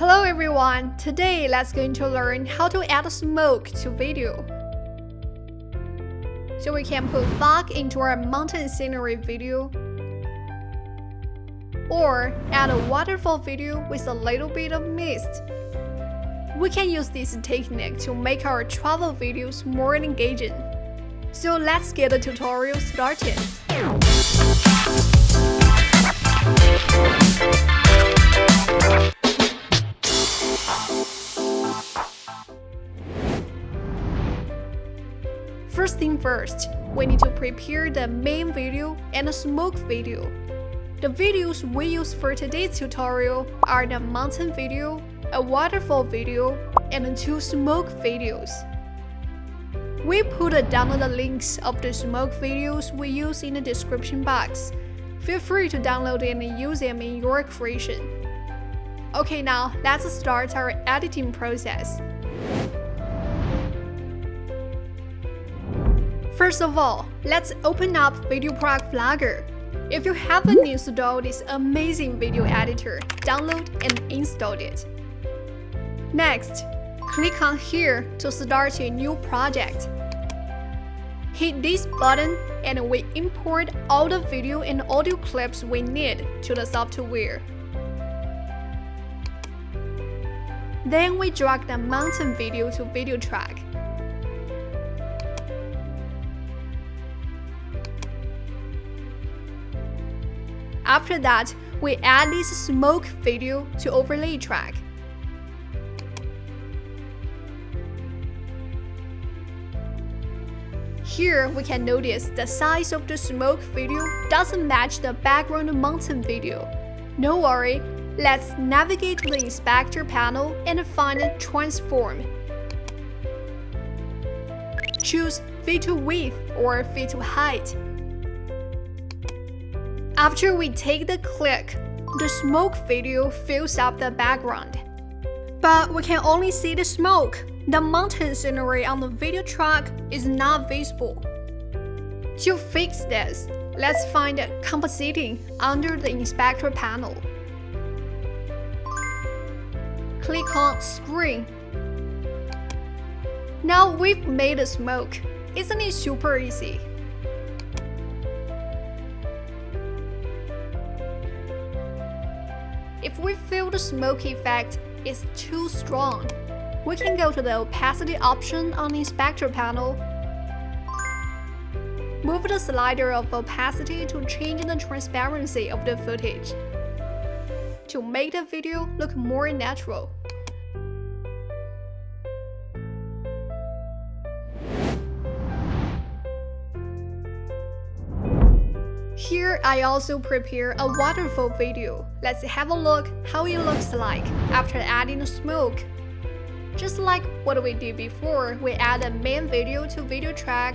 Hello everyone! Today let's going to learn how to add smoke to video. So we can put fog into our mountain scenery video, or add a waterfall video with a little bit of mist. We can use this technique to make our travel videos more engaging. So let's get the tutorial started. First thing first, we need to prepare the main video and the smoke video. The videos we use for today's tutorial are the mountain video, a waterfall video, and 2 smoke videos. We put the download links of the smoke videos we use in the description box. Feel free to download and use them in your creation. Okay, now let's start our editing process. First of all, let's open up VideoProc Vlogger. If you haven't installed this amazing video editor, download and install it. Next, click on here to start a new project. Hit this button and we import all the video and audio clips we need to the software. Then we drag the mountain video to VideoProc. After that, we add this smoke video to overlay track. Here we can notice the size of the smoke video doesn't match the background mountain video. No worry, let's navigate to the inspector panel and find transform. Choose fit to width or fit to height. After we take the click, the smoke video fills up the background. But we can only see the smoke. The mountain scenery on the video track is not visible. To fix this, let's find compositing under the inspector panel. Click on screen. Now we've made the smoke. Isn't it super easy? If we feel the smoke effect is too strong, we can go to the opacity option on the inspector panel. Move the slider of opacity to change the transparency of the footage to make the video look more natural. Here I also prepare a waterfall video. Let's have a look how it looks like after adding the smoke. Just like what we did before, we add a main video to video track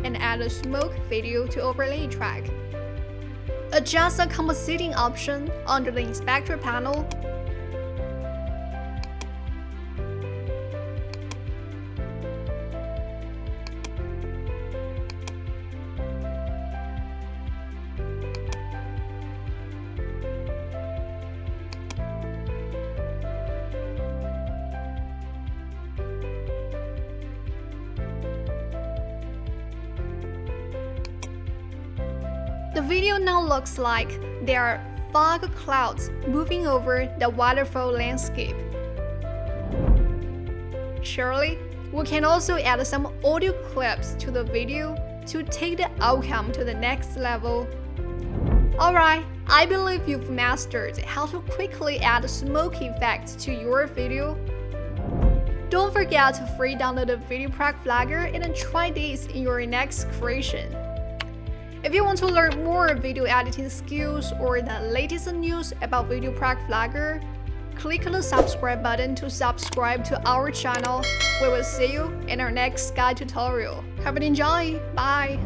and add a smoke video to overlay track. Adjust the compositing option under the inspector panel. The video now looks like there are fog clouds moving over the waterfall landscape. Surely, we can also add some audio clips to the video to take the outcome to the next level. Alright, I believe you've mastered how to quickly add smoke effects to your video. Don't forget to free download the VideoProc Vlogger and try this in your next creation. If you want to learn more video editing skills or the latest news about VideoProc Vlogger, click the subscribe button to subscribe to our channel. We will see you in our next guide tutorial. Have an enjoy! Bye!